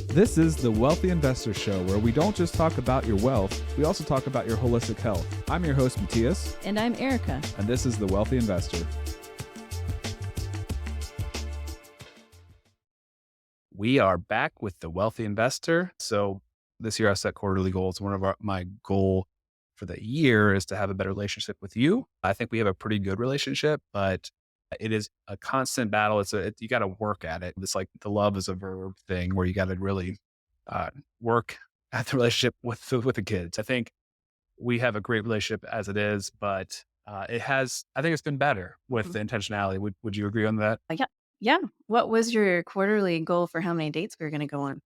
This is the Wealthy Investor Show, where we don't just talk about your wealth, we also talk about your holistic health. I'm your host, Matthias. And I'm Erica. And this is the Wealthy Investor. We are back with the Wealthy Investor. So this year I set quarterly goals. One of my goal for the year is to have a better relationship with you. I think we have a pretty good relationship, but it is a constant battle. You got to work at it. It's like the love is a verb thing where you got to really work at the relationship with the kids. I think we have a great relationship as it is, but I think it's been better with the intentionality. Would you agree on that? Yeah. What was your quarterly goal for how many dates we were going to go on?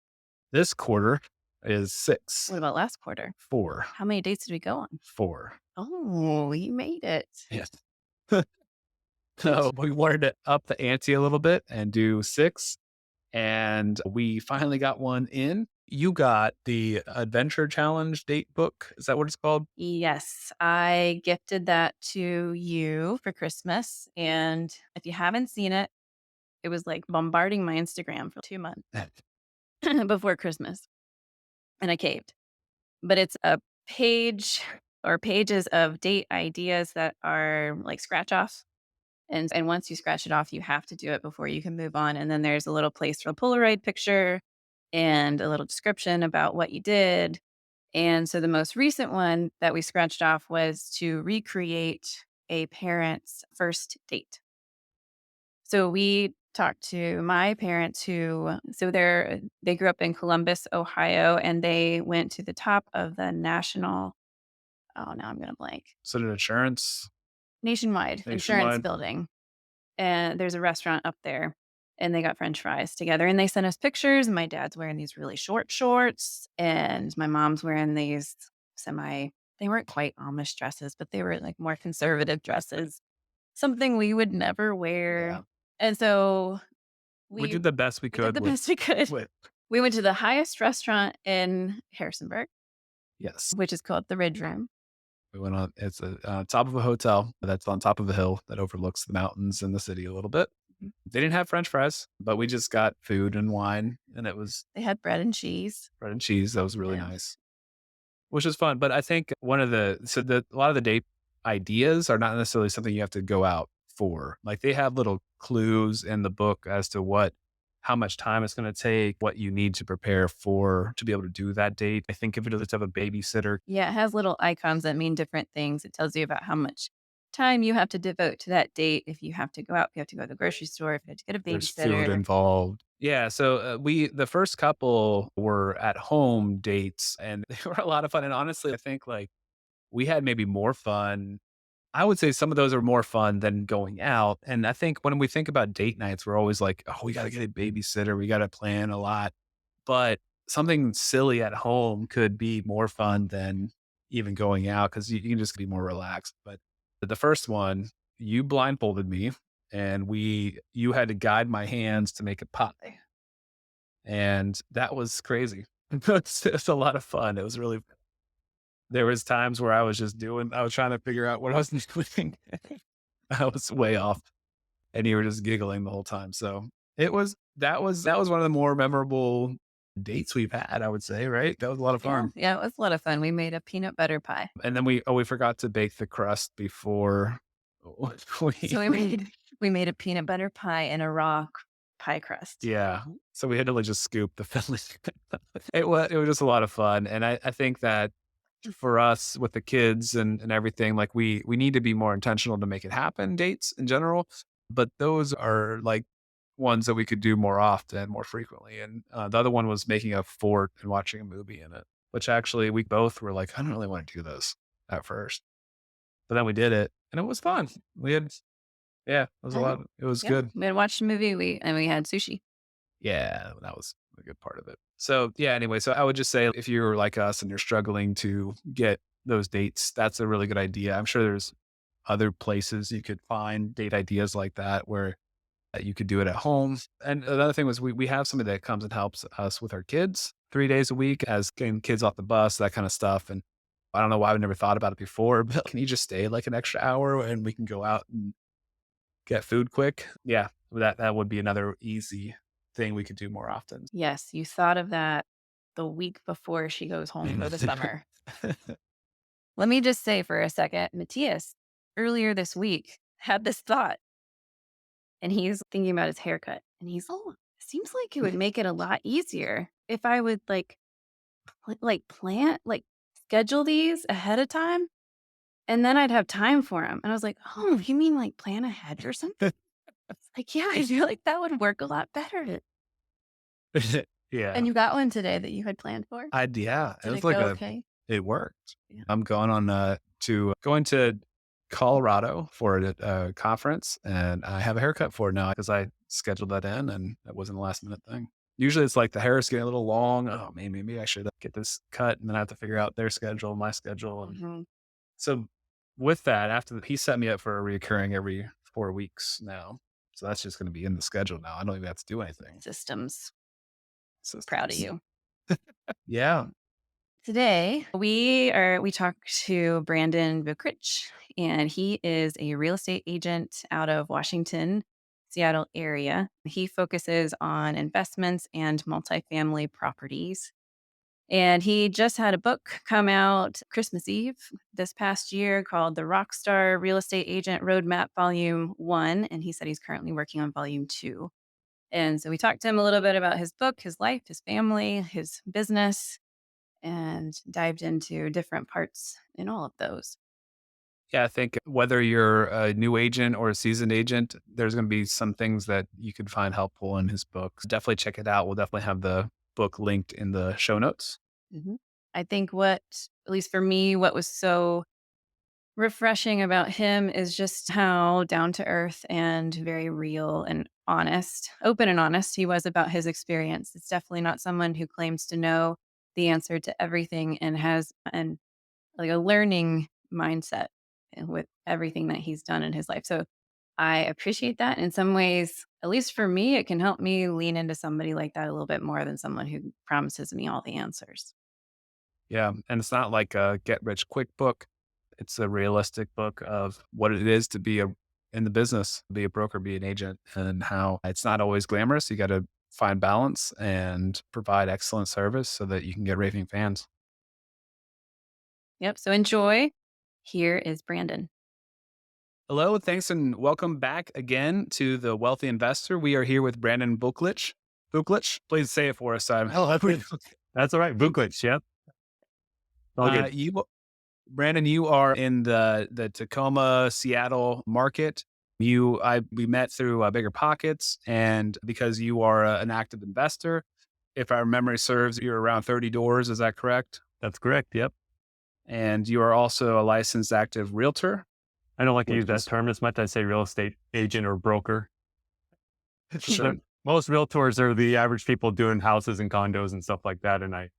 This quarter is 6. What about last quarter? 4. How many dates did we go on? 4. Oh, you made it. Yes. So we wanted to up the ante a little bit and do 6. And we finally got one in. You got the Adventure Challenge date book. Is that what it's called? Yes, I gifted that to you for Christmas. And if you haven't seen it, it was like bombarding my Instagram for 2 months before Christmas. And I caved. But it's a page or pages of date ideas that are like scratch offs. And once you scratch it off, you have to do it before you can move on. And then there's a little place for a Polaroid picture and a little description about what you did. And so the most recent one that we scratched off was to recreate a parent's first date. So we talked to my parents they grew up in Columbus, Ohio, and they went to the top of the national, oh, now I'm going to blank, Is it an insurance? nationwide insurance building. And there's a restaurant up there, and they got French fries together, and they sent us pictures. My dad's wearing these really short shorts, and my mom's wearing these they weren't quite Amish dresses, but they were like more conservative dresses, something we would never wear. Yeah. And so We did the best we could. We went to the highest restaurant in Harrisonburg. Yes. Which is called the Ridge Room. We went on, it's a top of a hotel that's on top of a hill that overlooks the mountains and the city a little bit. They didn't have French fries, but we just got food and wine, and they had bread and cheese. That was really nice, which is fun. But I think a lot of the date ideas are not necessarily something you have to go out for. Like they have little clues in the book as to how much time it's going to take, what you need to prepare to be able to do that date. I think if it doesn't have a babysitter. Yeah, it has little icons that mean different things. It tells you about how much time you have to devote to that date. If you have to go out, if you have to go to the grocery store, if you have to get a babysitter. There's food involved. Yeah. So the first couple were at home dates, and they were a lot of fun. And honestly, I think like we had maybe more fun. I would say some of those are more fun than going out. And I think when we think about date nights, we're always like, oh, we got to get a babysitter. We got to plan a lot. But something silly at home could be more fun than even going out because you can just be more relaxed. But the first one, you blindfolded me and you had to guide my hands to make a pie. And that was crazy. It's a lot of fun. It was really fun. There was times where I was trying to figure out what I was doing. I was way off and you were just giggling the whole time. So that was one of the more memorable dates we've had, I would say, right? That was a lot of fun. Yeah, it was a lot of fun. We made a peanut butter pie. And then we forgot to bake the crust before we made a peanut butter pie and a raw pie crust. Yeah. So we had to just scoop the filling. It was just a lot of fun. And I think that for us with the kids and everything, like we need to be more intentional to make it happen, dates in general. But those are like ones that we could do more often, more frequently. And the other one was making a fort and watching a movie in it, which actually we both were like, I don't really want to do this at first. But then we did it and it was fun. It was a lot. It was good. We had watched a movie and we had sushi. Yeah, that was a good part of it. So anyway, so I would just say if you're like us and you're struggling to get those dates, that's a really good idea. I'm sure there's other places you could find date ideas like that where you could do it at home. And another thing was we have somebody that comes and helps us with our kids 3 days a week as getting kids off the bus, that kind of stuff. And I don't know why I've never thought about it before, but can you just stay like an extra hour and we can go out and get food quick? Yeah, that would be another easy thing we could do more often. Yes, you thought of that the week before she goes home for the summer. Let me just say for a second, Matthias, earlier this week, had this thought, and he's thinking about his haircut. And he's, oh, seems like it would make it a lot easier if I would plan, schedule these ahead of time, and then I'd have time for him. And I was like, oh, you mean like plan ahead or something? Like, yeah, I feel like that would work a lot better. Yeah. And you got one today that you had planned for? Yeah, it Did was it like go a okay? it worked. Yeah. I'm going on, going to Colorado for a conference, and I have a haircut for it now because I scheduled that in, and that wasn't a last minute thing. Usually, it's like the hair is getting a little long. Oh, man, maybe I should get this cut, and then I have to figure out their schedule, my schedule, and Mhm. so with that, he set me up for a reoccurring every 4 weeks now. So that's just gonna be in the schedule now. I don't even have to do anything. Systems. Proud of Systems. you. Yeah. Today, we talked to Brandon Vukelich, and he is a real estate agent out of Washington, Seattle area. He focuses on investments and multifamily properties. And he just had a book come out Christmas Eve this past year called The Rockstar Real Estate Agent Roadmap Volume 1. And he said he's currently working on Volume 2. And so we talked to him a little bit about his book, his life, his family, his business, and dived into different parts in all of those. Yeah, I think whether you're a new agent or a seasoned agent, there's going to be some things that you could find helpful in his book. Definitely check it out. We'll definitely have the book linked in the show notes. Mhm. I think at least for me, what was so refreshing about him is just how down to earth and very real and honest, open and honest he was about his experience. It's definitely not someone who claims to know the answer to everything and has like a learning mindset with everything that he's done in his life. So I appreciate that. In some ways, at least for me, it can help me lean into somebody like that a little bit more than someone who promises me all the answers. Yeah. And it's not like a get rich quick book. It's a realistic book of what it is to be in the business, be a broker, be an agent, and how it's not always glamorous. You got to find balance and provide excellent service so that you can get raving fans. Yep. So enjoy. Here is Brandon. Hello, thanks, and welcome back again to the Wealthy Investor. We are here with Brandon Vukelich. Vukelich, please say it for us. Oh, that's all right. Vukelich, yep. All good. You, Brandon, you are in the Tacoma, Seattle market. We met through Bigger Pockets, and because you are an active investor, if our memory serves, you're around 30 doors. Is that correct? That's correct. Yep. And you are also a licensed active realtor, I don't like to which use that is term as much. I say real estate agent or broker. sure. Most realtors are the average people doing houses and condos and stuff like that. And I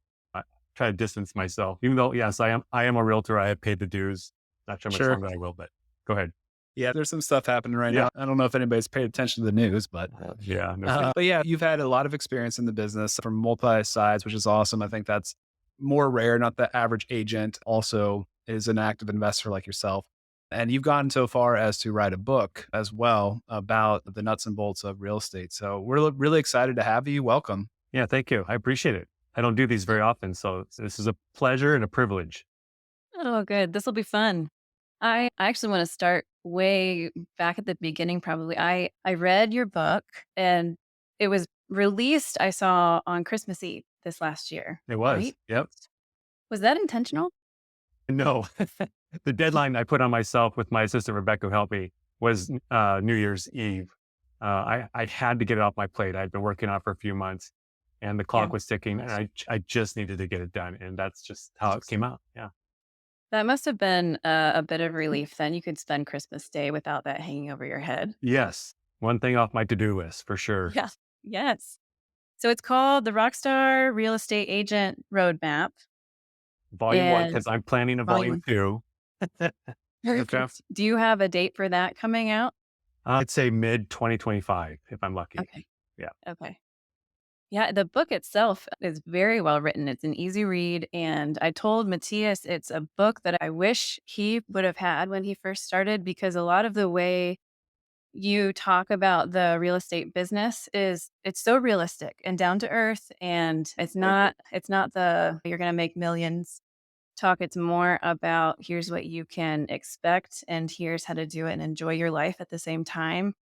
try to distance myself, even though, yes, I am a realtor. I have paid the dues. Not sure how much Sure. longer I will, but go ahead. Yeah, there's some stuff happening right Yeah. now. I don't know if anybody's paid attention to the news, but Yeah. No kidding. but yeah, you've had a lot of experience in the business from multi sides, which is awesome. I think that's more rare. Not the average agent also is an active investor like yourself. And you've gone so far as to write a book as well about the nuts and bolts of real estate. So we're really excited to have you. Welcome. Yeah. Thank you. I appreciate it. I don't do these very often. So this is a pleasure and a privilege. Oh, good. This will be fun. I actually want to start way back at the beginning, probably. I read your book and it was released, I saw on Christmas Eve this last year, It was. right? Yep. Was that intentional? No, the deadline I put on myself with my assistant, Rebecca, who helped me, was New Year's Eve. I had to get it off my plate. I'd been working on it for a few months and the Yeah. clock was ticking and I just needed to get it done. And that's just how it came out. Yeah. That must have been a bit of relief then. You could spend Christmas Day without that hanging over your head. Yes. One thing off my to-do list for sure. Yeah. Yes. So it's called the Rockstar Real Estate Agent Roadmap. Volume one, And because I'm planning a volume volume one. two. Okay. Perfect. Do you have a date for that coming out? I'd say mid 2025 if I'm lucky. Okay. Yeah. Okay. Yeah, the book itself is very well written. It's an easy read. And I told Matthias it's a book that I wish he would have had when he first started because a lot of the way you talk about the real estate business is it's so realistic and down to earth, and it's not the you're going to make millions talk. It's more about here's what you can expect and here's how to do it and enjoy your life at the same time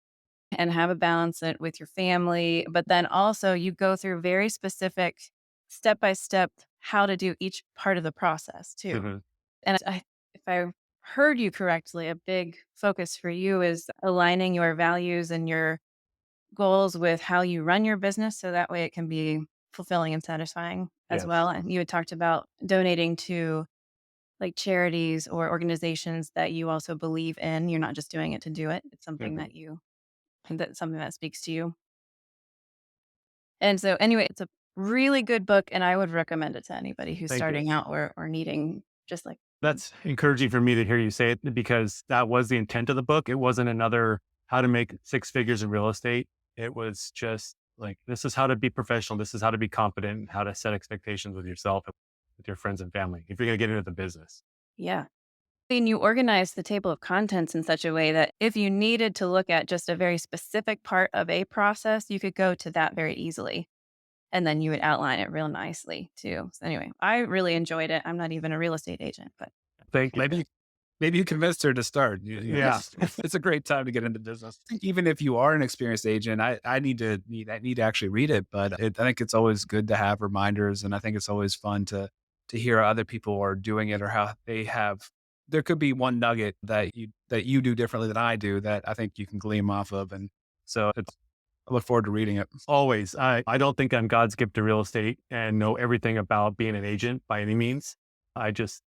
and have a balance it with your family. But then also you go through very specific step by step how to do each part of the process too. Mhm. And if I heard you correctly, a big focus for you is aligning your values and your goals with how you run your business so that way it can be fulfilling and satisfying as Yes. well. And you had talked about donating to like charities or organizations that you also believe in. You're not just doing it to do it. It's something Mhm. that that's something that speaks to you. And so anyway, it's a really good book and I would recommend it to anybody who's Thank you. starting out or needing just like That's encouraging for me to hear you say it because that was the intent of the book. It wasn't another how to make six figures in real estate. It was just like, this is how to be professional. This is how to be competent, how to set expectations with yourself, with your friends and family if you're going to get into the business. yeah. And you organize the table of contents in such a way that if you needed to look at just a very specific part of a process, you could go to that very easily. And then you would outline it real nicely too. So anyway, I really enjoyed it. I'm not even a real estate agent, but Thank you. Maybe you convinced her to start. Yeah. It's a great time to get into business. Even if you are an experienced agent, I need to actually read it, but I think it's always good to have reminders, and I think it's always fun to hear how other people are doing it or how they have. There could be one nugget that you do differently than I do that I think you can glean off of, and so It's I look forward to reading it. always, I don't think I'm God's gift to real estate and know everything about being an agent by any means. I just,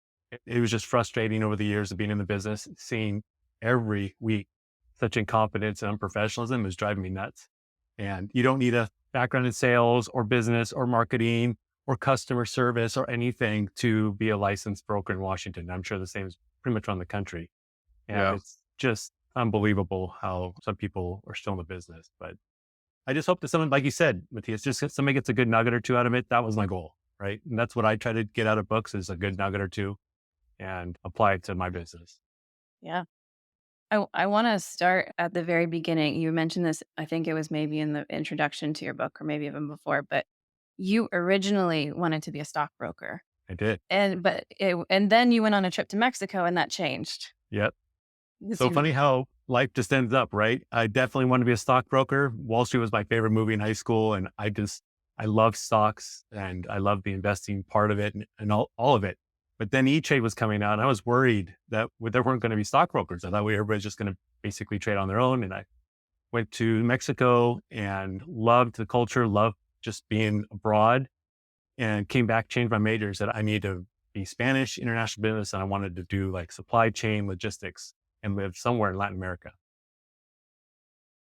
it was just frustrating over the years of being in the business, seeing every week such incompetence and unprofessionalism is driving me nuts. And you don't need a background in sales or business or marketing or customer service or anything to be a licensed broker in Washington. I'm sure the same is pretty much around the country. And Yeah. it's just unbelievable how some people are still in the business. But I just hope that someone, like you said, Matthias, just somebody gets a good nugget or two out of it. That was my goal, right? And that's what I try to get out of books is a good nugget or two and apply it to my business. yeah. I want to start at the very beginning. You mentioned this, I think it was maybe in the introduction to your book or maybe even before, but you originally wanted to be a stockbroker. I did. And then you went on a trip to Mexico and that changed. Yep. Because So funny how life just ends up, right? I definitely wanted to be a stockbroker. Wall Street was my favorite movie in high school. And I love stocks and I love the investing part of it and all of it. But then E-Trade was coming out and I was worried that there weren't going to be stockbrokers. I thought everybody's just going to basically trade on their own. And I went to Mexico and loved the culture, loved just being abroad and came back, changed my majors that I need to be Spanish, international business. And I wanted to do like supply chain logistics and live somewhere in Latin America.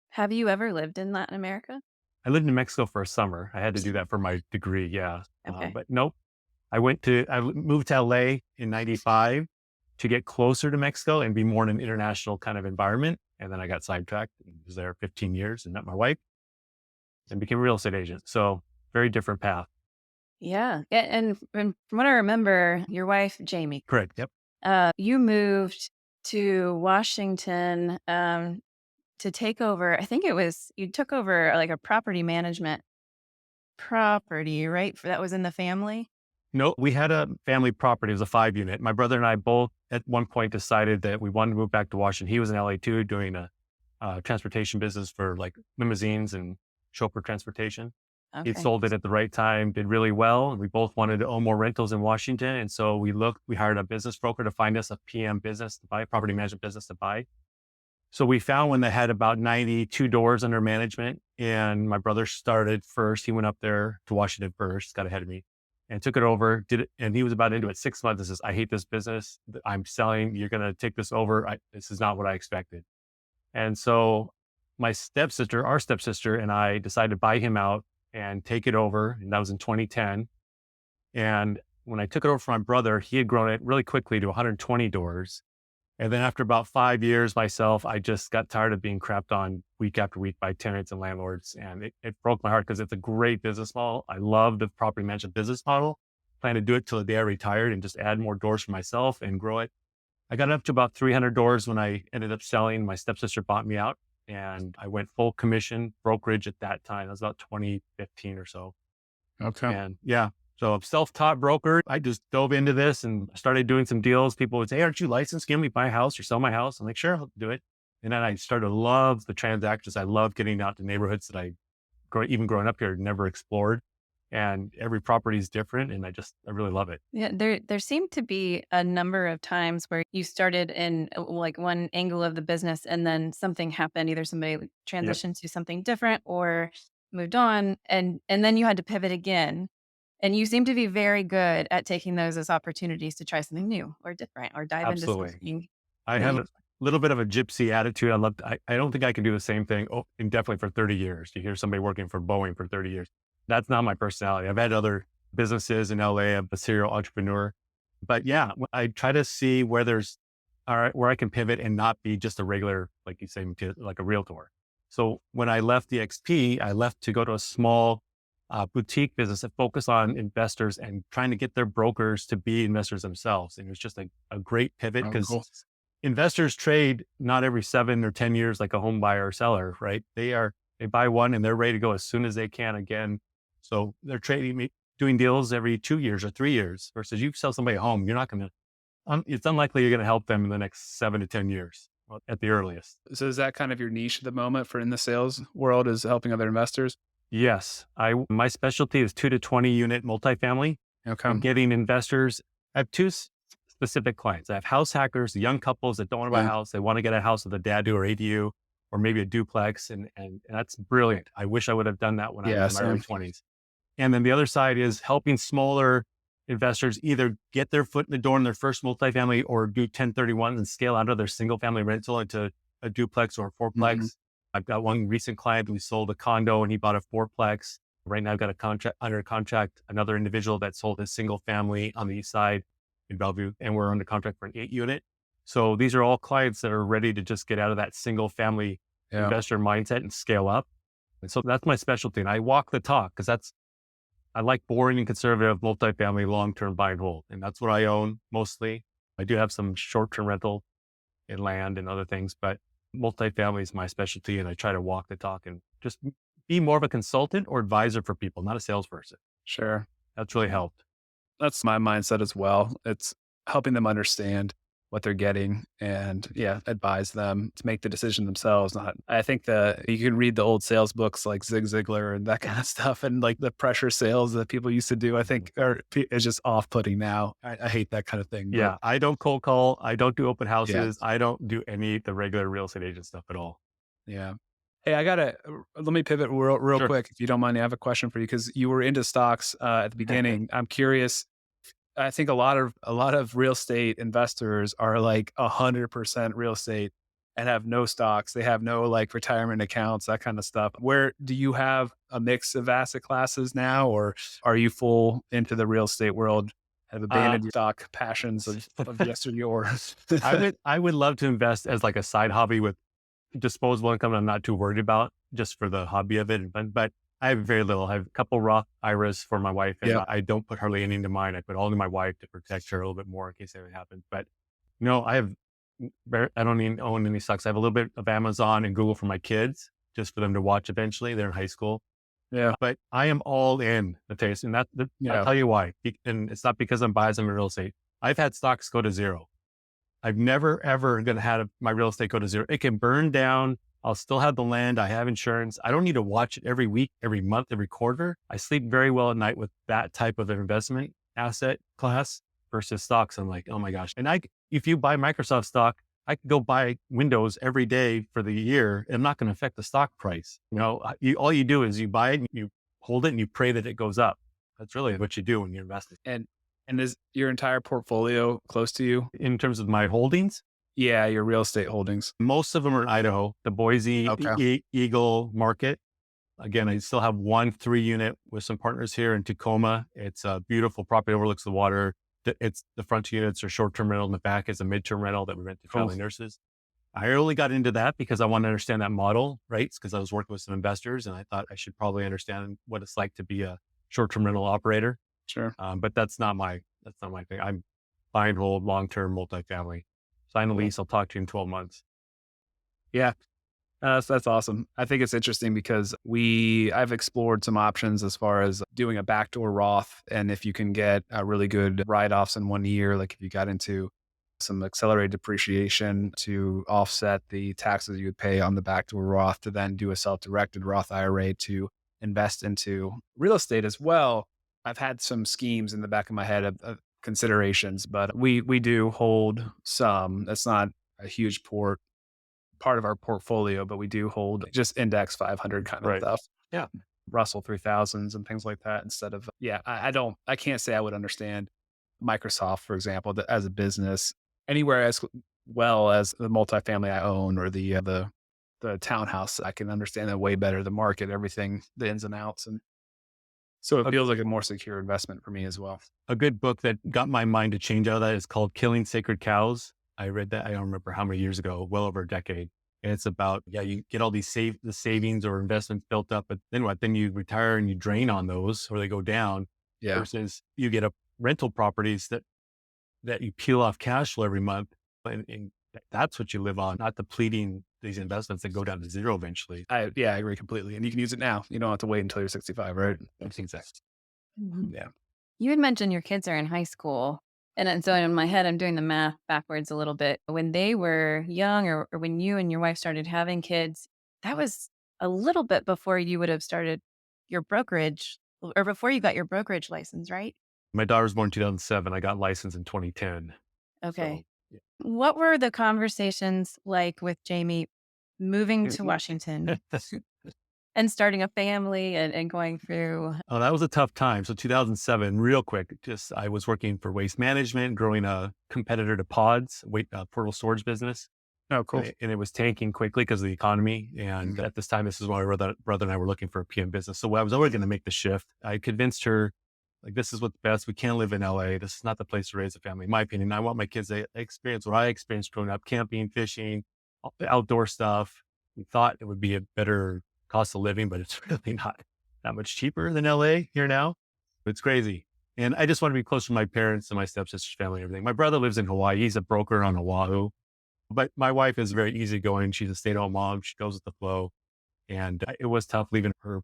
have you ever lived in Latin America? I lived in Mexico for a summer. I had to do that for my degree. Yeah. Okay. But nope. I moved to LA in 95 to get closer to Mexico and be more in an international kind of environment. And then I got sidetracked and was there 15 years and met my wife and became a real estate agent. So very different path. Yeah. And from what I remember, your wife, Jamie, Correct. Yep. you moved to Washington to take over. I think it was you took over like a property management property, right? For that was in the family. No, we had a family property. It was a 5 unit. My brother and I both at one point decided that we wanted to move back to Washington. He was in LA too, doing a transportation business for like limousines and chauffeur transportation. He'd Okay. sold it at the right time, did really well. And we both wanted to own more rentals in Washington. And so we hired a business broker to find us a PM business to buy, property management business to buy. So we found one that had about 92 doors under management. And my brother started first. He went up there to Washington first, got ahead of me and took it over, did it. And he was about into it 6 months and says, I hate this business. I'm selling. You're going to take this over. This is not what I expected. And so our stepsister and I decided to buy him out and take it over. And that was in 2010. And when I took it over from my brother, he had grown it really quickly to 120 doors. And then after about 5 years myself, I just got tired of being crapped on week after week by tenants and landlords. And it broke my heart because it's a great business model. I love the property management business model. Plan to do it till the day I retired and just add more doors for myself and grow it. I got up to about 300 doors when I ended up selling. My stepsister bought me out and I went full commission brokerage at that time. That was about 2015 or so. Okay. And yeah, so I'm self-taught broker. I just dove into this and started doing some deals. People would say, "Hey, aren't you licensed? Can we buy a house or sell my house?" I'm like, "Sure, I'll do it." And then I started to love the transactions. I love getting out to neighborhoods that even growing up here, never explored. And every property is different. And I really love it. Yeah, there seemed to be a number of times where you started in like one angle of the business and then something happened, either somebody Yep, transitioned to something different or moved on and then you had to pivot again. And you seem to be very good at taking those as opportunities to try something new or different or dive into absolutely. something I that have you a little bit of a gypsy attitude. I don't think I can do the same thing. Oh, and definitely for 30 years. You hear somebody working for Boeing for 30 years. That's not my personality. I've had other businesses in LA. I'm a serial entrepreneur. But yeah, I try to see where I can pivot and not be just a regular, like you say, like a realtor. So when I left the XP, I left to go to a small boutique business that focused on investors and trying to get their brokers to be investors themselves. And it was just a great pivot Oh, because cool. investors trade not every 7 or 10 years like a home buyer or seller, right? They buy one and they're ready to go as soon as they can again. So they're doing deals every 2 years or 3 years versus you sell somebody a home, you're not going to, it's unlikely you're going to help them in the next 7 to 10 years at the earliest. So is that kind of your niche at the moment for in the sales world is helping other investors? Yes. My specialty is 2 to 20 unit multifamily Okay. and getting investors. I have specific clients. I have house hackers, young couples that don't want to buy a Yeah. house. They want to get a house with a dadu or ADU or maybe a duplex. And that's brilliant. I wish I would have done that when I was Yeah, in my early same. 20s. And then the other side is helping smaller investors either get their foot in the door in their first multifamily or do 1031 and scale out of their single family rental into a duplex or a Mhm. fourplex. I've got one recent client who sold a condo and he bought a fourplex. Right now I've got under contract, another individual that sold his single family on the east side in Bellevue, and we're under contract for an 8 unit. So these are all clients that are ready to just get out of that single family Yeah. investor mindset and scale up. And so that's my specialty. And I walk the talk because I like boring and conservative multifamily long-term buy and hold. And that's what I own mostly. I do have some short-term rental in land and other things, but multifamily is my specialty. And I try to walk the talk and just be more of a consultant or advisor for people, not a salesperson. Sure. That's really Yeah. helped. That's my mindset as well. It's helping them understand what they're getting and yeah, advise them to make the decision themselves. Not, I think you can read the old sales books like Zig Ziglar and that kind of stuff, and like the pressure sales that people used to do. I think is just off putting now. I hate that kind of thing. But Yeah. I don't cold call. I don't do open yeah, houses. I don't do any of the regular real estate agent stuff at all. yeah. Hey, I gotta let me pivot real Sure. quick if you don't mind. I have a question for you because you were into stocks at the beginning. I'm curious. I think a lot of real estate investors are like 100% real estate and have no stocks. They have no like retirement accounts, that kind of stuff. Where do you have a mix of asset classes now, or are you full into the real estate world? Have Uh, abandoned your stock passions of yesterdayore? I would love to invest as like a side hobby with disposable income I'm not too worried about just for the hobby of it. But I have very little. I have a couple Roth IRAs for my wife, and Yeah. I don't put hardly any into mine. I put all into my wife to protect her a little bit more in case anything happens. But no, I don't even own any stocks. I have a little bit of Amazon and Google for my kids just for them to watch eventually. They're in high school. Yeah. But I am all in the taste. And I'll Yeah. tell you why. And it's not because I'm biased in real estate. I've had stocks go to zero. I've never, ever gonna have my real estate go to zero. It can burn down. I'll still have the land. I have insurance. I don't need to watch it every week, every month, every quarter. I sleep very well at night with that type of investment asset class versus stocks. I'm like, oh my gosh. And if you buy Microsoft stock, I could go buy Windows every day for the year. And I'm not going to affect the stock price. All you do is you buy it, and you hold it, and you pray that it goes up. That's really what you do when you're investing. And is your entire portfolio close to you? In terms of my holdings, Yeah, your real estate holdings. most of them are in Idaho, the Boise Okay. Eagle market. Again, I still have 1 3 unit with some partners here in Tacoma. It's a beautiful property, overlooks the water. It's the front units are short-term rental, and the back is a midterm rental that we rent to Cool. family nurses. I only got into that because I want to understand that model, right? Because I was working with some investors and I thought I should probably understand what it's like to be a short-term rental operator. Sure. But that's not my thing. I'm buy and hold long-term multifamily. Sign a Cool. lease. I'll talk to you in 12 months. Yeah. So that's awesome. I think it's interesting because I've explored some options as far as doing a backdoor Roth. And if you can get really good write offs in 1 year, like if you got into some accelerated depreciation to offset the taxes you would pay on the backdoor Roth, to then do a self directed Roth IRA to invest into real estate as well. I've had some schemes in the back of my head of considerations, but we do hold some. That's not a huge part of our portfolio, but we do hold just index 500 kind of Right. stuff. Yeah. Russell 3000s and things like that instead of, yeah, I can't say I would understand Microsoft, for example, as a business anywhere as well as the multifamily I own or the townhouse. I can understand that way better, the market, everything, the ins and outs. And so it A, feels like a more secure investment for me as well. a good book that got my mind to change out of that is called Killing Sacred Cows. I read that, I don't remember how many years ago, well over a decade. And it's about, yeah, you get all these the savings or investments built up, but then what? Then you retire and you drain on those or they go down Yeah. versus you get a rental properties that you peel off cash flow every month. And that's what you live on, not depleting these investments that go down to zero eventually. Yeah, I agree completely. And you can use it now. You don't have to wait until you're 65, right? That's exact. Mhm. Yeah. You had mentioned your kids are in high school. And then, so in my head, I'm doing the math backwards a little bit. When they were young, or when you and your wife started having kids, that was a little bit before you would have started your brokerage, or before you got your brokerage license, right? My daughter was born in 2007. I got licensed in 2010. Okay. So yeah. What were the conversations like with Jamie moving to Washington and starting a family, and going through? Oh, that was a tough time. So 2007, real quick, just I was working for waste management, growing a competitor to Pods, portable storage business. Oh, cool. And it was tanking quickly because of the economy. And at this time, this is when my brother and I were looking for a PM business. So I was already going to make the shift. I convinced her, like, this is what's best. We can't live in LA. This is not the place to raise a family, in my opinion. I want my kids to experience what I experienced growing up, camping, fishing, all the outdoor stuff. We thought it would be a better cost of living, but it's really not that much cheaper than LA here now. It's crazy. And I just want to be close to my parents and my stepsister's family and everything. My brother lives in Hawaii. He's a broker on Oahu. But my wife is very easygoing. She's a stay-at-home mom. She goes with the flow. And it was tough leaving her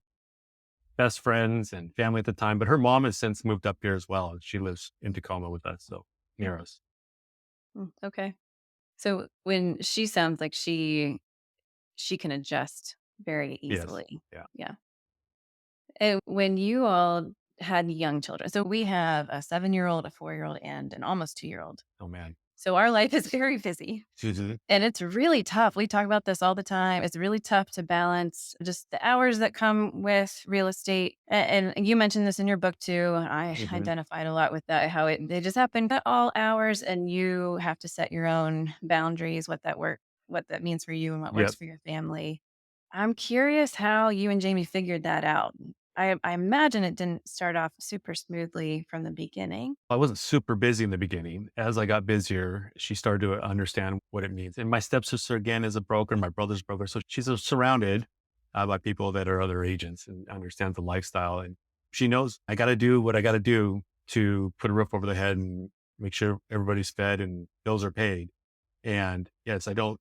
best friends and family at the time. But her mom has since moved up here as well. She lives in Tacoma with us, so near us. Okay. So when she sounds like she can adjust very Yes. easily. Yeah. Yeah. And when you all had young children, so we have a 7-year-old, a 4-year-old, and an almost 2-year-old. Oh, man. So our life is very busy. Mhm. And it's really tough. We talk about this all the time. It's really tough to balance just the hours that come with real estate. And you mentioned this in your book too. I Mhm. identified a lot with that, how they just happen at all hours, and you have to set your own boundaries, what that means for you and what works Yep. for your family. I'm curious how you and Jamie figured that out. I imagine it didn't start off super smoothly from the beginning. I wasn't super busy in the beginning. As I got busier, she started to understand what it means. And my stepsister, again, is a broker. My brother's a broker. So she's surrounded by people that are other agents and understands the lifestyle. And she knows I got to do what I got to do to put a roof over the head and make sure everybody's fed and bills are paid. And yes, I don't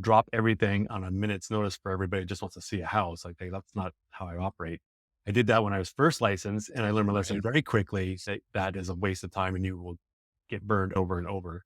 drop everything on a minute's notice for everybody who just wants to see a house. Like, that's not how I operate. I did that when I was first licensed, and I learned my lesson very quickly that that is a waste of time and you will get burned over and over.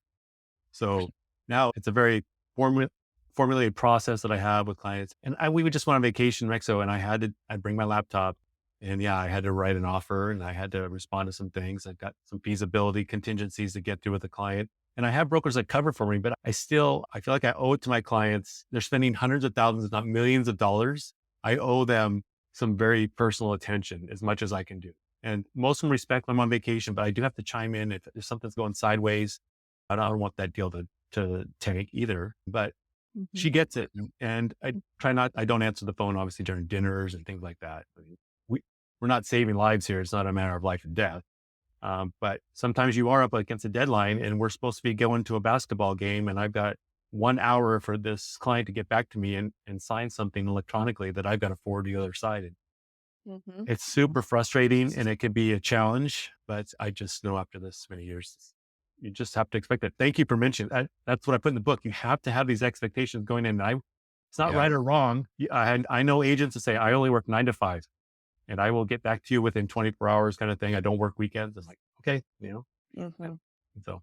So now it's a very formulated process that I have with clients. And we would just went on vacation in Mexico, and I'd bring my laptop, and yeah, I had to write an offer and I had to respond to some things. I've got some feasibility contingencies to get through with the client. And I have brokers that cover for me, but I feel like I owe it to my clients. They're spending hundreds of thousands, if not millions of dollars. I owe them some very personal attention as much as I can do. And most of them respect when I'm on vacation, but I do have to chime in if something's going sideways. I don't want that deal to tank either, but she Mhm. gets it. And I don't answer the phone, obviously, during dinners and things like that. I mean, we're not saving lives here. It's not a matter of life and death. But sometimes you are up against a deadline and we're supposed to be going to a basketball game, and I've got 1 hour for this client to get back to me and sign something electronically that I've got to forward to the other side. And Mhm. it's super frustrating and it can be a challenge, but I just know after this many years, you just have to expect it. Thank you for mentioning that. That's what I put in the book. You have to have these expectations going in. And It's not Yeah. right or wrong. I know agents that say, I only work 9 to 5 and I will get back to you within 24 hours kind of thing. I don't work weekends. It's like, okay, Mhm. so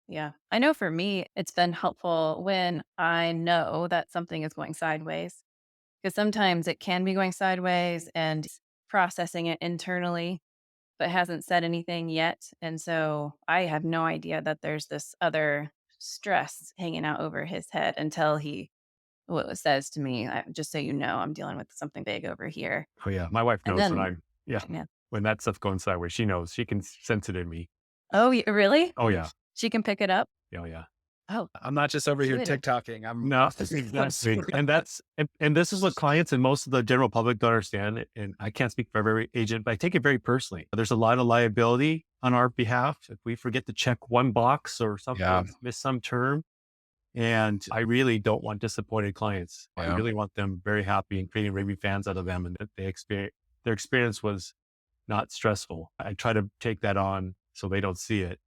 Yeah. I know for me, it's been helpful when I know that something is going sideways, because sometimes it can be going sideways and processing it internally, but hasn't said anything yet. And so I have no idea that there's this other stress hanging out over his head until he says to me, just so you know, I'm dealing with something big over here. oh yeah, my wife And knows when then, I'm, yeah, yeah. when that stuff's going sideways, she knows, she can sense it in me. Oh, really? Oh yeah. She can pick it up? Oh yeah. Oh, I'm not just over here intuitive. TikToking. No, I'm exactly. super And and this is what clients and most of the general public don't understand. And I can't speak for every agent, but I take it very personally. There's a lot of liability on our behalf if we forget to check one box or yeah. something, miss some term. And I really don't want disappointed clients. I Yeah. really want them very happy and creating raving fans out of them, and that their experience was not stressful. I try to take that on so they don't see it.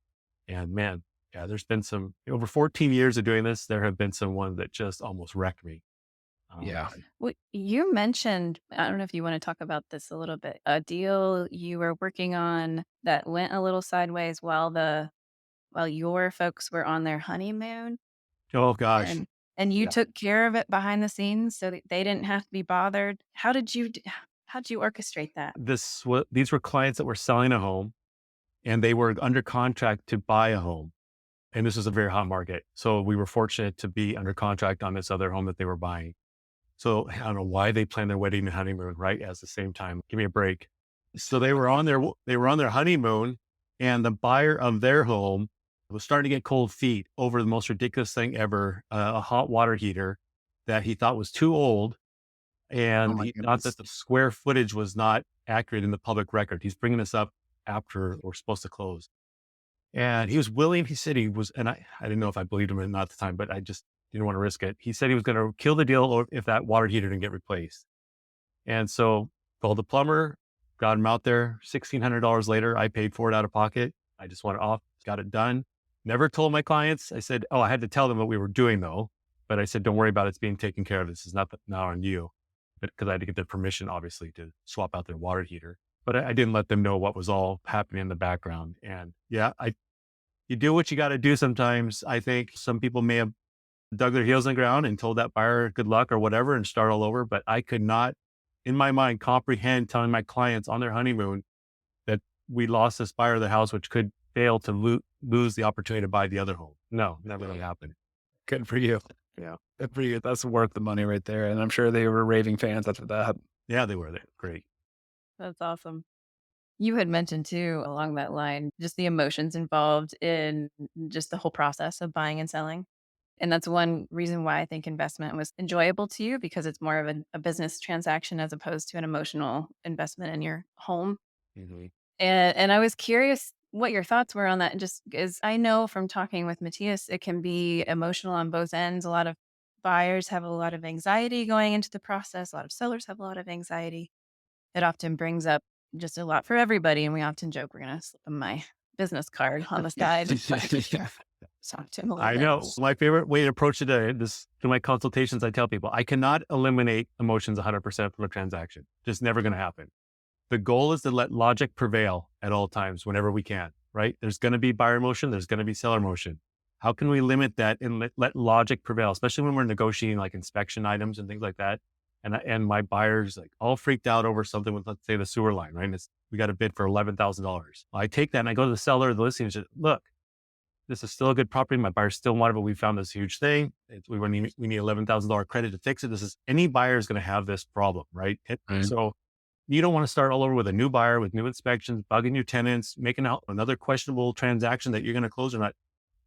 And man, yeah, there's been some over 14 years of doing this. There have been some ones that just almost wrecked me. Um, Yeah. Well, you mentioned, I don't know if you want to talk about this a little bit, a deal you were working on that went a little sideways while your folks were on their honeymoon, oh gosh, and you yeah. took care of it behind the scenes so that they didn't have to be bothered. How did you orchestrate that? These were clients that were selling a home and they were under contract to buy a home. And this was a very hot market. So we were fortunate to be under contract on this other home that they were buying. So I don't know why they planned their wedding and honeymoon right at the same time. Give me a break. So they were on their honeymoon, and the buyer of their home was starting to get cold feet over the most ridiculous thing ever, a hot water heater that he thought was too old, Oh and my he thought goodness. that the square footage was not accurate in the public record. He's bringing this up after we're supposed to close. And he was willing, he said he was, and I didn't know if I believed him or not at the time, but I just didn't want to risk it. He said he was going to kill the deal or if that water heater didn't get replaced. And so called the plumber, got him out there. $1,600 later, I paid for it out of pocket. I just went off, got it done. Never told my clients. I said, oh, I had to tell them what we were doing though. But I said, don't worry about it. It's being taken care of. This is not now on you. But because I had to get their permission, obviously, to swap out their water heater. But I didn't let them know what was all happening in the background. And yeah, you do what you got to do sometimes. I think some people may have dug their heels in the ground and told that buyer good luck or whatever and start all over. But I could not, in my mind, comprehend telling my clients on their honeymoon that we lost this buyer of the house, which could fail to lose the opportunity to buy the other home. No, never going to happen. Good for you. Yeah. Good for you. That's worth the money right there. And I'm sure they were raving fans after that. Yeah, they were there. Great. That's awesome. You had mentioned too, along that line, just the emotions involved in just the whole process of buying and selling. And that's one reason why I think investment was enjoyable to you, because it's more of a business transaction as opposed to an emotional investment in your home. Mm-hmm. And I was curious what your thoughts were on that. Just as I know from talking with Matthias, it can be emotional on both ends. A lot of buyers have a lot of anxiety going into the process. A lot of sellers have a lot of anxiety. It often brings up just a lot for everybody, and we often joke we're gonna slip them my business card on the side. Yeah. Talk to him a little I bit. know. My favorite way to approach it, to my consultations, I tell people, I cannot eliminate emotions 100% from a transaction. Just never going to happen. The goal is to let logic prevail at all times whenever we can, right? There's going to be buyer emotion. There's going to be seller emotion. How can we limit that and let logic prevail, especially when we're negotiating like inspection items and things like that? And my buyer's like all freaked out over something with, let's say, the sewer line, right? And we got a bid for $11,000. I take that and I go to the seller, the listing, and say, look, this is still a good property. My buyer still wanted, but we found this huge thing. We need $11,000 credit to fix it. Any buyer is going to have this problem, right? Right. So you don't want to start all over with a new buyer with new inspections, bugging your tenants, making out another questionable transaction that you're going to close or not.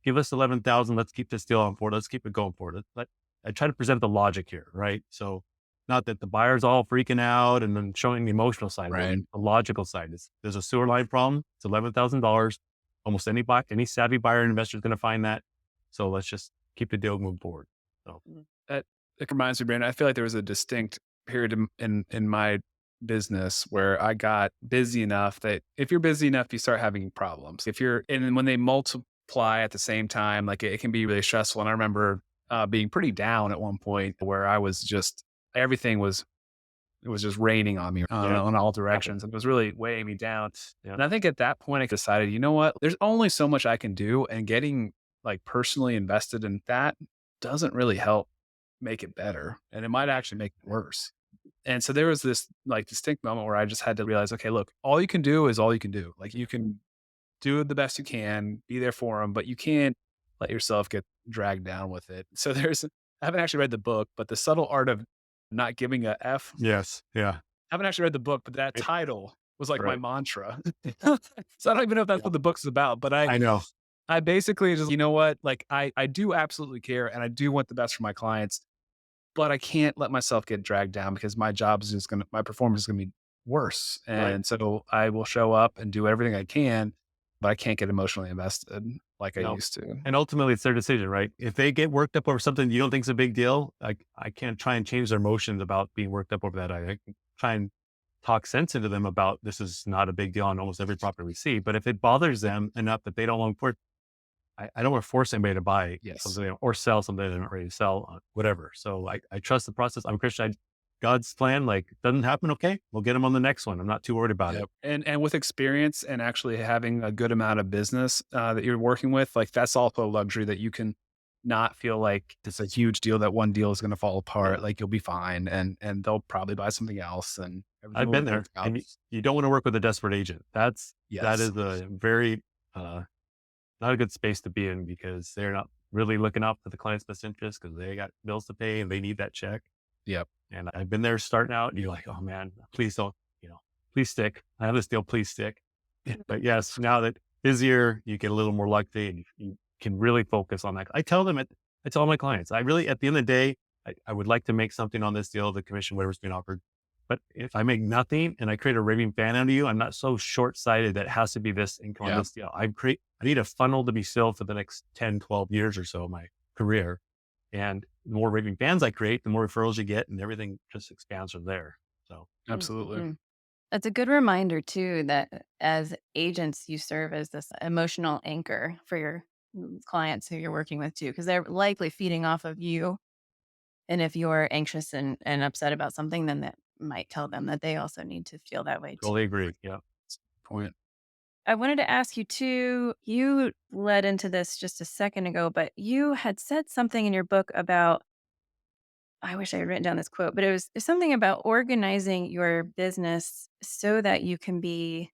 Give us 11,000. Let's keep this deal on board. Let's keep it going forward. I try to present the logic here, right? So not that the buyer's all freaking out and then showing the emotional side, but Right. the logical side is there's a sewer line problem. It's $11,000. Almost any savvy buyer and investor is going to find that. So let's just keep the deal moving forward. So That it reminds me, Brandon, I feel like there was a distinct period in my business where I got busy enough that if you're busy enough, you start having problems. If you're, and then when they multiply at the same time, like it can be really stressful. And I remember being pretty down at one point where I was just everything was it was just raining on me Yeah. on all Happen. directions. It was really weighing me down. Yeah. And I think at that point, I decided, you know what? There's only so much I can do, and getting like personally invested in that doesn't really help make it better, and it might actually make it worse. And so there was this like distinct moment where I just had to realize, okay, look, all you can do is all you can do. Like you can do the best you can, be there for them, but you can't let yourself get dragged down with it. So I haven't actually read the book, but The Subtle Art of Not Giving a F. Yes. Yeah. I haven't actually read the book, but that Right. title was like my Right. mantra. So I don't even know if that's Yeah. what the book's about, but I I know. I basically just, you know what? Like I do absolutely care and I do want the best for my clients, but I can't let myself get dragged down because my performance is gonna be worse. Right. And so I will show up and do everything I can, but I can't get emotionally invested like I No. used to. And ultimately, it's their decision, right? If they get worked up over something you don't think is a big deal, I can't try and change their emotions about being worked up over that. I can try and talk sense into them about this is not a big deal on almost every property we see. But if it bothers them enough that they don't want to, I don't want to force anybody to buy Yes. something or sell something they're not ready to sell, whatever. So I trust the process. I'm a Christian. God's plan, like, doesn't happen. Okay, we'll get them on the next one. I'm not too worried about it. Yep. And with experience and actually having a good amount of business that you're working with, like that's also a luxury that you can not feel like it's a huge deal that one deal is going to fall apart. Yeah. Like you'll be fine, and they'll probably buy something else, and everything I've will been there, work out. and you don't want to work with a desperate agent. That Yes. is a very uh, not a good space to be in because they're not really looking out for the client's best interest because they got bills to pay and they need that check. Yep. And I've been there starting out, and you're like, oh man, please don't, please stick. I have this deal, please stick. But yes, now that busier, you get a little more lucky and you can really focus on that. I tell my clients, I really, at the end of the day, I would like to make something on this deal, the commission, whatever's being offered. But if I make nothing and I create a raving fan out of you, I'm not so short sighted that it has to be this income on Yeah. this deal. I need a funnel to be filled for the next 10, 12 years or so of my career. And the more raving fans I create, the more referrals you get and everything just expands from there. So Absolutely. Mhm. That's a good reminder too that as agents, you serve as this emotional anchor for your clients who you're working with too, because they're likely feeding off of you. And if you're anxious and upset about something, then that might tell them that they also need to feel that way too. totally agree. Yeah. Point. I wanted to ask you too, you led into this just a second ago, but you had said something in your book about, I wish I had written down this quote, but it was something about organizing your business so that you can be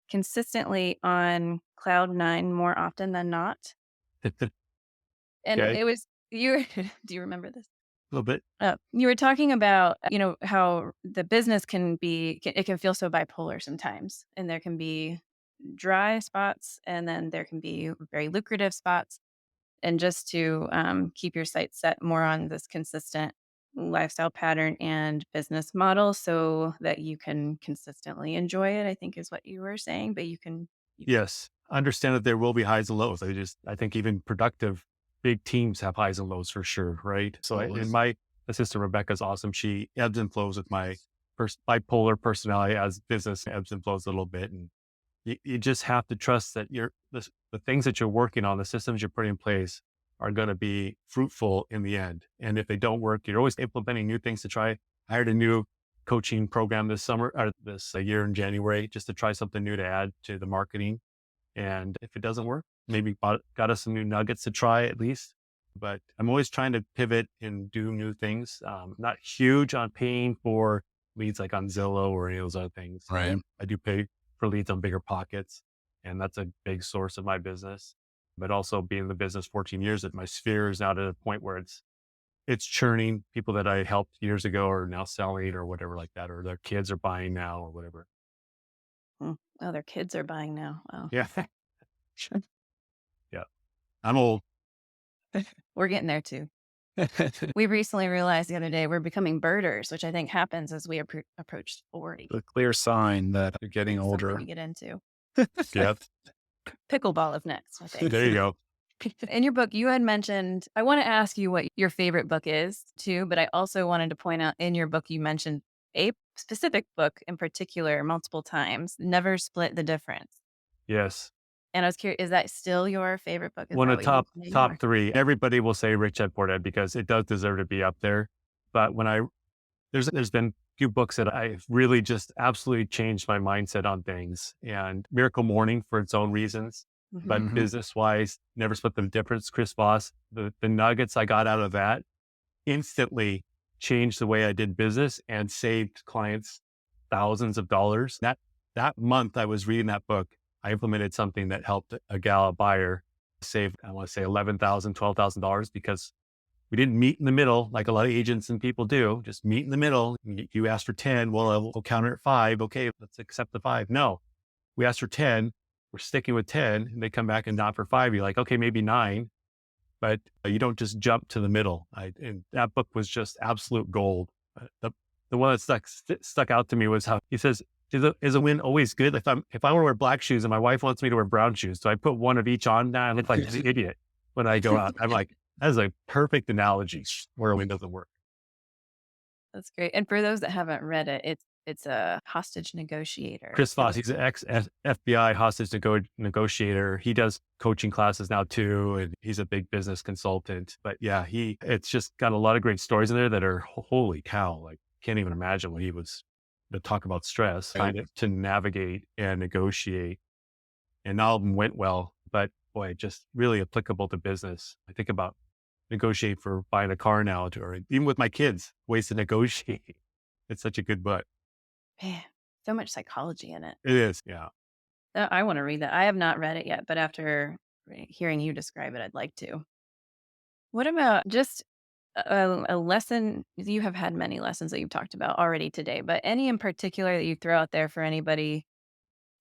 consistently on cloud 9 more often than not. And Okay. it was you do you remember this? A little bit. You were talking about, how the business it can feel so bipolar sometimes, and there can be dry spots, and then there can be very lucrative spots. And just to keep your site set more on this consistent lifestyle pattern and business model so that you can consistently enjoy it, I think is what you were saying, but you can Yes. Understand that there will be highs and lows. I think even productive big teams have highs and lows for sure. Right. So Absolutely. in my assistant, Rebecca's awesome. She ebbs and flows with my bipolar personality as business ebbs and flows a little bit. And you just have to trust that the things that you're working on, the systems you're putting in place are going to be fruitful in the end. And if they don't work, you're always implementing new things to try. I hired a new coaching program this summer or this year in January, just to try something new to add to the marketing. And if it doesn't work, maybe got us some new nuggets to try at least. But I'm always trying to pivot and do new things. Not huge on paying for leads like on Zillow or any of those other things. Right. I do pay for leads on Bigger Pockets, and that's a big source of my business. But also being in the business 14 years, that my sphere is now to the point where it's churning. People that I helped years ago are now selling or whatever like that, or their kids are buying now or whatever. oh, their kids are buying now. Wow. Yeah. Yeah. I'm old. We're getting there too. We recently realized the other day we're becoming birders, which I think happens as we approach 40. A clear sign that you're getting It's something older. to get into. Yeah. Pickleball is next, I think. There you go. In your book, you had mentioned, I want to ask you what your favorite book is too, but I also wanted to point out in your book, you mentioned a specific book in particular multiple times, Never Split the Difference. Yes. And I was curious, is that still your favorite book? Is One that of what you would top say top or 3. Everybody will say Rich Dad Poor Dad because it does deserve to be up there. But when I there's been a few books that I've really just absolutely changed my mindset on things. And Miracle Morning for its own reasons, but Mhm. Mhm. business wise, Never Split the Difference. Chris Voss, the nuggets I got out of that instantly changed the way I did business and saved clients thousands of dollars. That month I was reading that book, I implemented something that helped a buyer save, I want to say $11,000, $12,000 because we didn't meet in the middle like a lot of agents and people do. Just meet in the middle. You asked for 10. Well, we'll counter at 5. Okay, let's accept the 5. No, we asked for 10. We're sticking with 10. And they come back and not for 5. You're like, okay, maybe 9, but you don't just jump to the middle. And that book was just absolute gold. The one that stuck out to me was how he says, is a win always good? If I want to wear black shoes and my wife wants me to wear brown shoes, so I put one of each on. Now I look like an idiot when I go out. I'm like, that is a perfect analogy where a win doesn't work. That's great. And for those that haven't read it, it's a hostage negotiator. Chris Voss, he's an ex FBI hostage negotiator. He does coaching classes now too, and he's a big business consultant. But yeah, it's just got a lot of great stories in there that are holy cow. Like, can't even imagine what he was to talk about stress, Right. kind of to navigate and negotiate. And all of them went well, but boy, just really applicable to business. I think about negotiate for buying a car now, or even with my kids, ways to negotiate. It's such a good book. Man, so much psychology in it. It is, yeah. I want to read that. I have not read it yet, but after hearing you describe it, I'd like to. What about just a lesson? You have had many lessons that you've talked about already today, but any in particular that you throw out there for anybody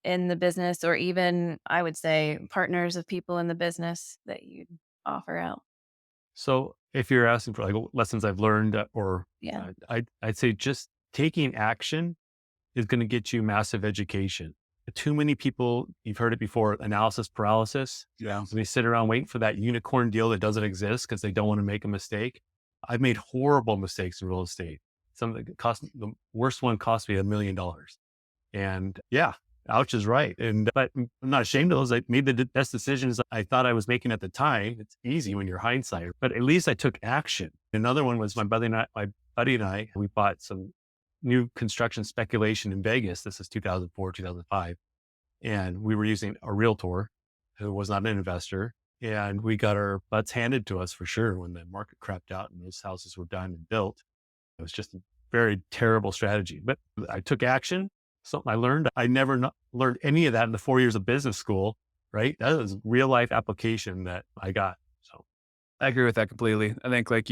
in the business or even, I would say, partners of people in the business that you'd offer out? So if you're asking for like lessons I've learned, or Yeah. I'd say just taking action is going to get you massive education. Too many people, you've heard it before, analysis paralysis. Yeah. So they sit around waiting for that unicorn deal that doesn't exist because they don't want to make a mistake. I've made horrible mistakes in real estate. The worst one cost me $1 million. And yeah, ouch is right. But I'm not ashamed of those. I made the best decisions I thought I was making at the time. It's easy when you're hindsight, but at least I took action. Another one was my buddy and I, we bought some new construction speculation in Vegas. This is 2004, 2005. And we were using a realtor who was not an investor. And we got our butts handed to us for sure when the market crapped out and those houses were done and built. It was just a very terrible strategy, but I took action. Something I learned. I never learned any of that in the 4 years of business school, right? That was real life application that I got. So I agree with that completely. I think like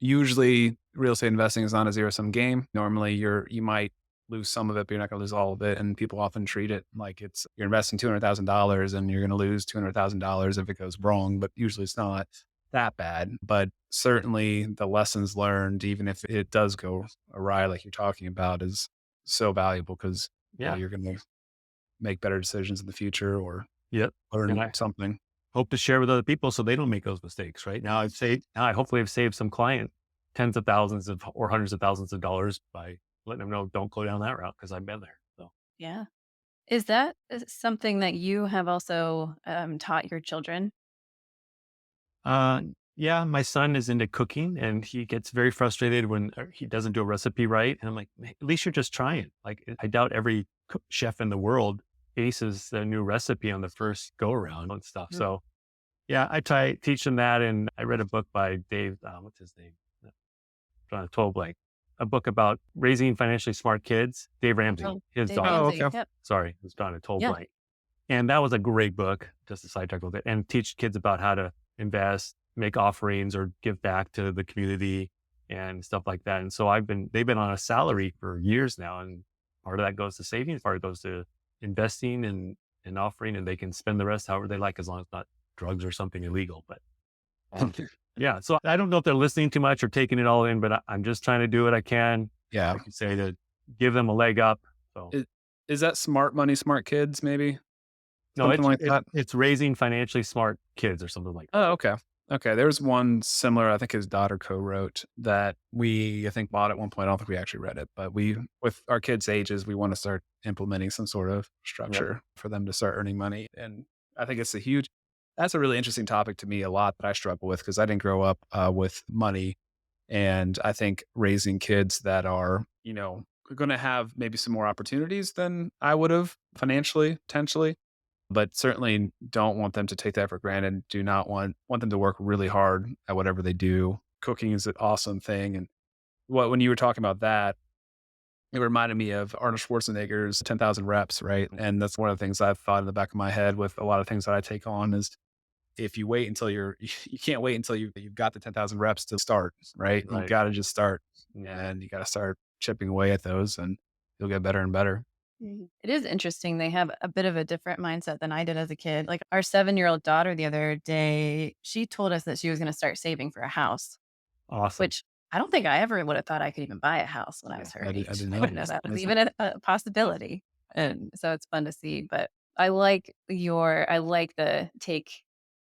usually real estate investing is not a zero sum game. Normally you might lose some of it, but you're not going to lose all of it. And people often treat it like you're investing $200,000 and you're going to lose $200,000 if it goes wrong, but usually it's not that bad. But certainly the lessons learned, even if it does go awry, like you're talking about, is so valuable because yeah, you're going to make better decisions in the future or yep. And learn I something. hope to share with other people so they don't make those mistakes. Right now, I hopefully have saved some client tens of thousands of or hundreds of thousands of dollars by letting them know don't go down that route because I've been there. So. Yeah. Is that something that you have also taught your children? Uh, yeah, my son is into cooking and he gets very frustrated when he doesn't do a recipe right. And I'm like, "Man, at least you're just trying." Like, I doubt every chef in the world aces their new recipe on the first go around and stuff. Mm. So yeah, I try teach them that. And I read a book by Dave, what's his name? Drawing a total blank. A book about raising financially smart kids. Dave Ramsey, Oh, his Dave daughter. Oh, Ramsey. okay. Yep. Sorry, it was drawing a total Yeah. blank. And that was a great book, just a sidetrack a little bit, and teach kids about how to invest, make offerings, or give back to the community and stuff like that. And so they've been on a salary for years now. And part of that goes to savings, part of it goes to investing and offering, and they can spend the rest however they like, as long as it's not drugs or something illegal. But yeah, so I don't know if they're listening too much or taking it all in, but I'm just trying to do what I can, Yeah. like you say, to give them a leg up. So Is that smart money, smart kids, maybe? no, Something like that? it's raising financially smart kids or something like that. Oh, okay. Okay. There's one similar, I think his daughter co-wrote that I think, bought at one point. I don't think we actually read it, but with our kids' ages, we want to start implementing some sort of Yep. structure for them to start earning money. And I think that's a really interesting topic to me a lot that I struggle with because I didn't grow up with money. And I think raising kids that are, going to have maybe some more opportunities than I would have financially, potentially, but certainly don't want them to take that for granted. Do not want them to work really hard at whatever they do. Cooking is an awesome thing. And when you were talking about that, it reminded me of Arnold Schwarzenegger's 10,000 reps, right? And that's one of the things I've thought in the back of my head with a lot of things that I take on is if you wait until you can't wait until you've got the 10,000 reps to start, right? You Right. got to just start Yeah. and you got to start chipping away at those and you'll get better and better. It is interesting. They have a bit of a different mindset than I did as a kid. Like our 7-year-old daughter the other day, she told us that she was going to start saving for a house, Awesome. which I don't think I ever would have thought I could even buy a house when I Yeah. was her I age. didn't I know. didn't know that was That's- even a possibility. And so it's fun to see. But I like the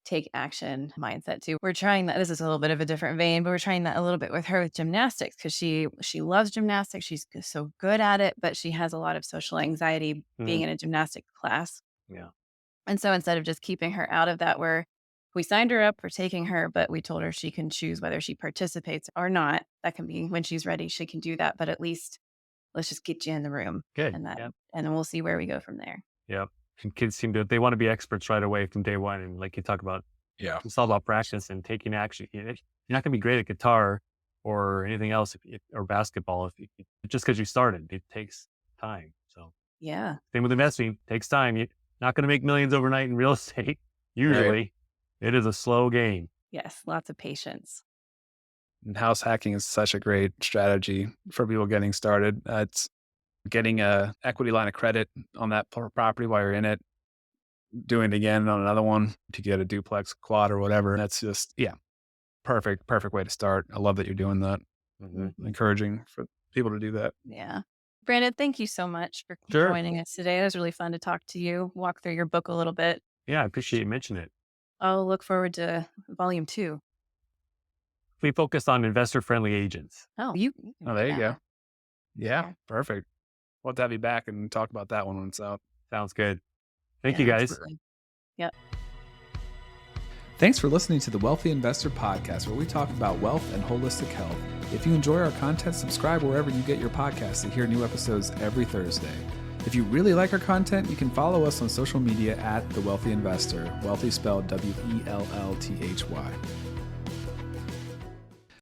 take action mindset too. We're trying that. This is a little bit of a different vein, but we're trying that a little bit with her with gymnastics because she loves gymnastics. She's so good at it, but she has a lot of social anxiety being Mhm. in a gymnastics class. Yeah. And so instead of just keeping her out of that, we signed her up for taking her, but we told her she can choose whether she participates or not. That can be when she's ready, she can do that. But at least let's just get you in the room Good. and that, Yeah. and then we'll see where we go from there. Yep. And kids they want to be experts right away from day one. And like you talk about, Yeah. it's all about practice and taking action. You're not going to be great at guitar or anything else or basketball just because you started. It takes time. So Yeah. same with investing. Takes time. You're not going to make millions overnight in real estate. Usually, it is a slow game. Yes. Lots of patience. And house hacking is such a great strategy for people getting started. It's getting a equity line of credit on that property while you're in it, doing it again on another one to get a duplex, quad, or whatever. That's just, yeah, perfect way to start. I love that you're doing that. Mhm. Encouraging for people to do that. Yeah. Brandon, thank you so much for Sure. joining us today. It was really fun to talk to you, walk through your book a little bit. Yeah, I appreciate you mentioning it. I'll look forward to volume 2. We focus on investor-friendly agents. Oh, you can Oh, do there you that. go. Yeah, Yeah. perfect. We'll have to have you back and talk about that one when it's out. Sounds good. Thank Yeah, you, guys. absolutely. Yep. Thanks for listening to the Wealthy Investor Podcast, where we talk about wealth and holistic health. If you enjoy our content, subscribe wherever you get your podcasts to hear new episodes every Thursday. If you really like our content, you can follow us on social media at The Wealthy Investor, wealthy spelled Wellthy.